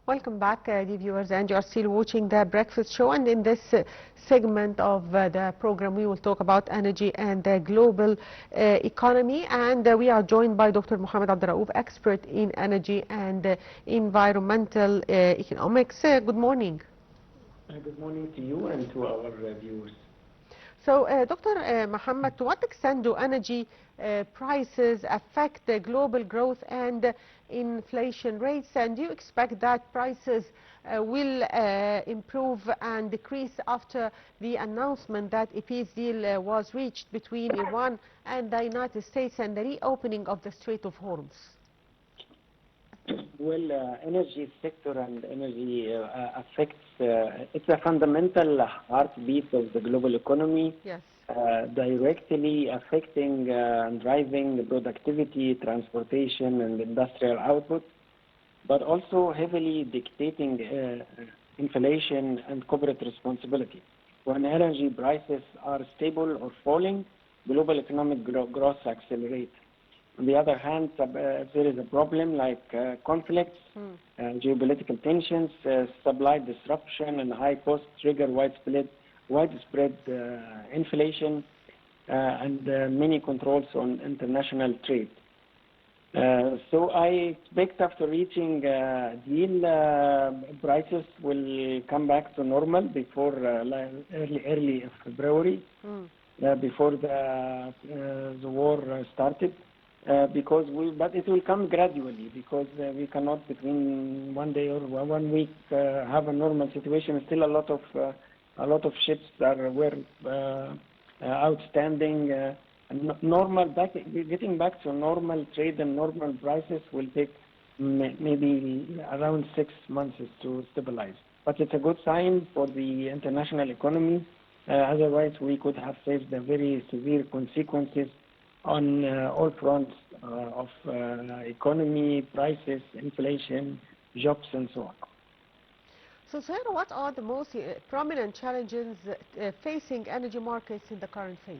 Welcome back, dear viewers, and you are still watching the Breakfast Show. And in this segment of the program, we will talk about energy and the global economy. And we are joined by Dr. Mohamed Raouf, expert in energy and environmental economics. Good morning. Good morning to you and to our viewers. So, Dr. Mohamed, to what extent do energy prices affect the global growth and inflation rates, and do you expect that prices will improve and decrease after the announcement that a peace deal was reached between Iran and the United States and the reopening of the Strait of Hormuz? Well, energy sector and energy affects, it's a fundamental heartbeat of the global economy. Yes. Directly affecting and driving the productivity, transportation, and industrial output, but also heavily dictating inflation and corporate responsibility. When energy prices are stable or falling, global economic growth accelerates. On the other hand, if there is a problem like conflicts, geopolitical tensions, supply disruption, and high costs trigger widespread inflation and many controls on international trade. So I expect after reaching deal, prices will come back to normal before early February, before the war started. But it will come gradually, because we cannot between one day or 1 week have a normal situation. Still a lot of ships were outstanding. Getting back to normal trade and normal prices will take maybe around 6 months to stabilize. But it's a good sign for the international economy. Otherwise, we could have faced the very severe consequences on all fronts of economy, prices, inflation, jobs, and so on. So, sir, what are the most prominent challenges facing energy markets in the current phase?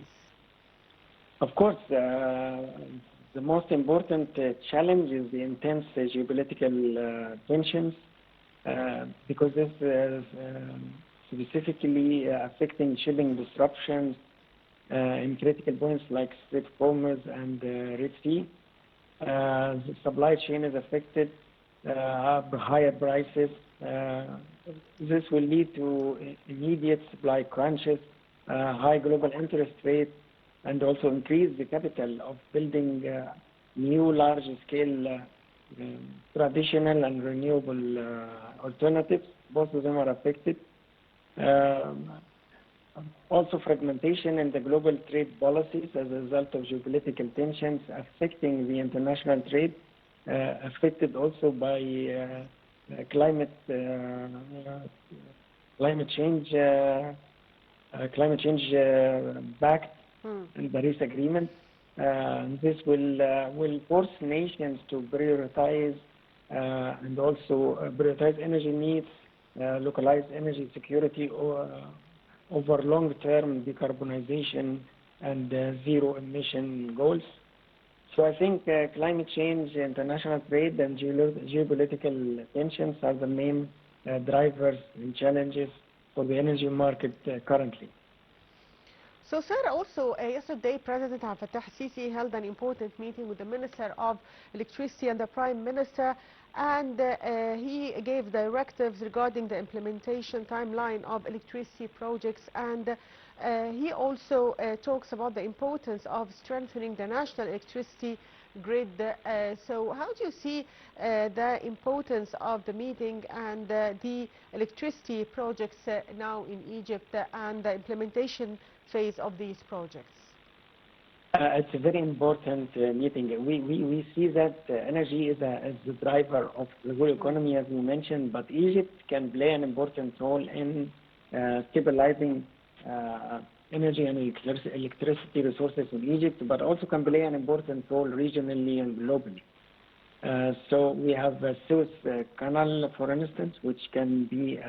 Of course, the most important challenge is the intense geopolitical tensions, because this is specifically affecting shipping disruptions in critical points like Strait of Hormuz and Red Sea. The supply chain is affected, higher prices. This will lead to immediate supply crunches, high global interest rates, and also increase the capital of building new large-scale traditional and renewable alternatives. Both of them are affected. Also, fragmentation in the global trade policies as a result of geopolitical tensions affecting the international trade, affected also by climate change backed in the Paris Agreement. This will force nations to prioritize and also prioritize energy needs, localize energy security, over long-term decarbonization and zero-emission goals. So I think climate change, international trade, and geopolitical tensions are the main drivers and challenges for the energy market currently. So, sir, also yesterday, President Abdel Sisi held an important meeting with the Minister of Electricity and the Prime Minister, and he gave directives regarding the implementation timeline of electricity projects, and he also talks about the importance of strengthening the national electricity grid. So how do you see the importance of the meeting and the electricity projects now in Egypt and the implementation phase of these projects? It's a very important meeting. We see that energy is the driver of the whole economy, as you mentioned, but Egypt can play an important role in stabilizing energy and electricity resources in Egypt, but also can play an important role regionally and globally. So we have the Suez Canal, for instance, which can be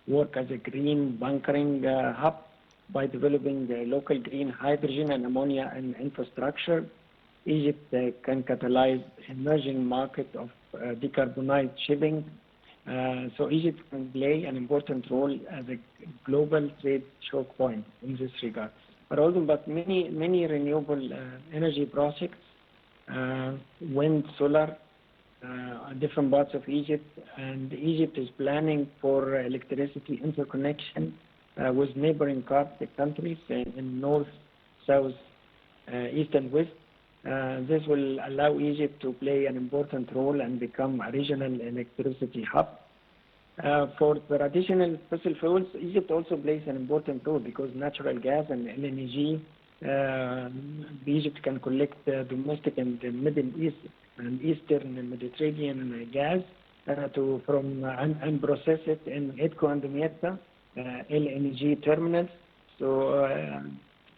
work as a green bunkering hub by developing the local green hydrogen and ammonia and infrastructure. Egypt can catalyze emerging market of decarbonized shipping So Egypt can play an important role as a global trade choke point in this regard. But many renewable energy projects, wind, solar, on different parts of Egypt, and Egypt is planning for electricity interconnection with neighboring countries in north, south, east, and west. This will allow Egypt to play an important role and become a regional electricity hub. For traditional fossil fuels, Egypt also plays an important role because natural gas and LNG, Egypt can collect domestic and Middle East and Eastern Mediterranean gas and process it in EDCO and Damietta LNG terminals. So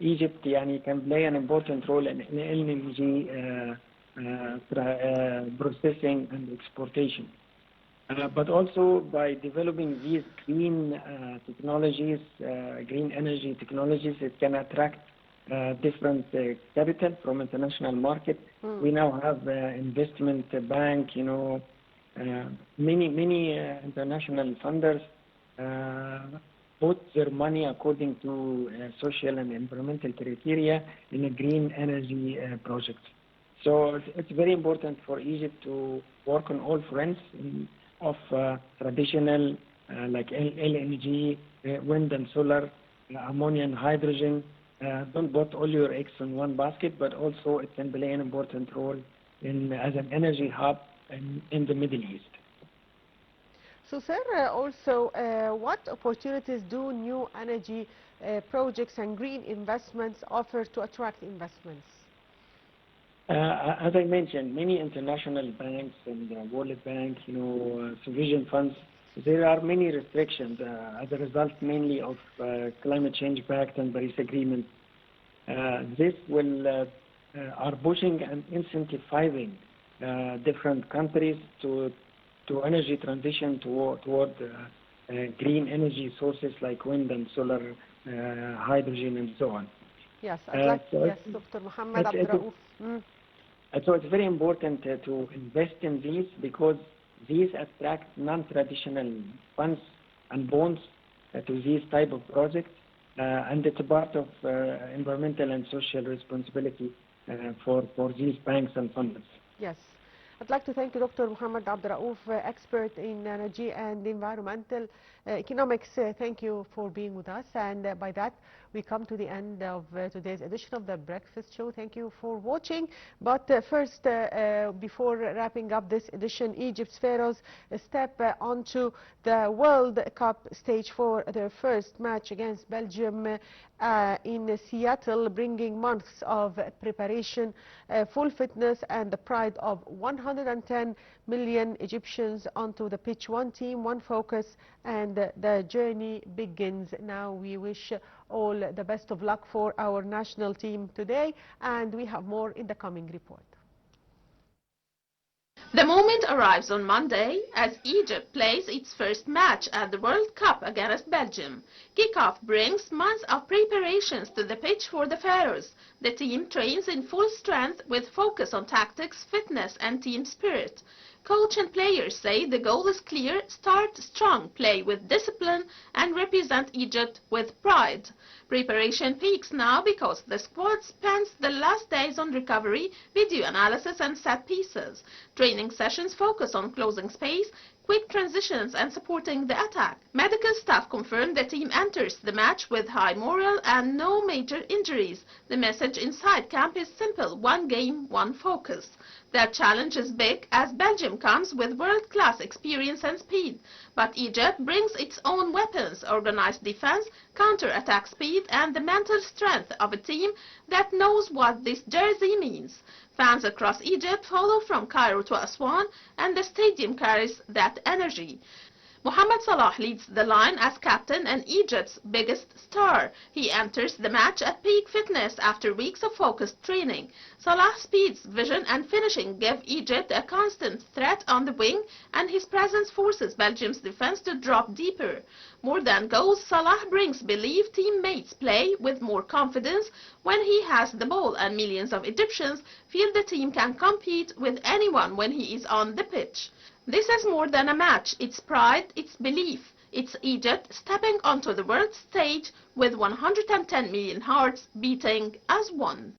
Egypt can play an important role in LNG processing and exportation. But also by developing these green technologies, green energy technologies, it can attract different capital from international market. We now have investment bank, many international funders put their money according to social and environmental criteria in a green energy project. So it's very important for Egypt to work on all fronts of traditional like LNG, wind and solar, ammonia and hydrogen. Don't put all your eggs in one basket, but also it can play an important role as an energy hub in the Middle East. So, sir, also, what opportunities do new energy projects and green investments offer to attract investments? As I mentioned, many international banks and World Bank, supervision funds, there are many restrictions as a result mainly of climate change pact and Paris Agreement. This will are pushing and incentivizing different countries to energy transition toward green energy sources like wind and solar, hydrogen, and so on. Yes, I'd like Dr. Mohamed Abdel. So it's very important to invest in these because these attract non-traditional funds and bonds to these type of projects, and it's a part of environmental and social responsibility for these banks and funders. Yes. I'd like to thank you, Dr. Mohamed Abdel, expert in energy and environmental economics. Thank you for being with us. And by that, we come to the end of today's edition of The Breakfast Show. Thank you for watching. But first, before wrapping up this edition, Egypt's Pharaohs step onto the World Cup stage for their first match against Belgium in Seattle, bringing months of preparation, full fitness, and the pride of 110 million Egyptians onto the pitch. One team, one focus, and the journey begins. Now we wish all the best of luck for our national team today, and we have more in the coming report. The moment arrives on Monday as Egypt plays its first match at the World Cup against Belgium. Kickoff brings months of preparations to the pitch for the Pharaohs. The team trains in full strength with focus on tactics, fitness, and team spirit. Coach and players say the goal is clear: start strong, play with discipline, and represent Egypt with pride. Preparation peaks now because the squad spends the last days on recovery, video analysis, and set pieces. Training sessions focus on closing space, quick transitions, and supporting the attack. Medical staff confirmed the team enters the match with high morale and no major injuries. The message inside camp is simple: one game, one focus. Their challenge is big as Belgium comes with world-class experience and speed. But Egypt brings its own weapons: organized defense, counter-attack speed, and the mental strength of a team that knows what this jersey means. Fans across Egypt follow from Cairo to Aswan, and the stadium carries that energy. Mohamed Salah leads the line as captain and Egypt's biggest star. He enters the match at peak fitness after weeks of focused training. Salah's speed, vision, and finishing give Egypt a constant threat on the wing, and his presence forces Belgium's defense to drop deeper. More than goals, Salah brings belief. Teammates play with more confidence when he has the ball, and millions of Egyptians feel the team can compete with anyone when he is on the pitch. This is more than a match. It's pride, it's belief. It's Egypt stepping onto the world stage with 110 million hearts beating as one.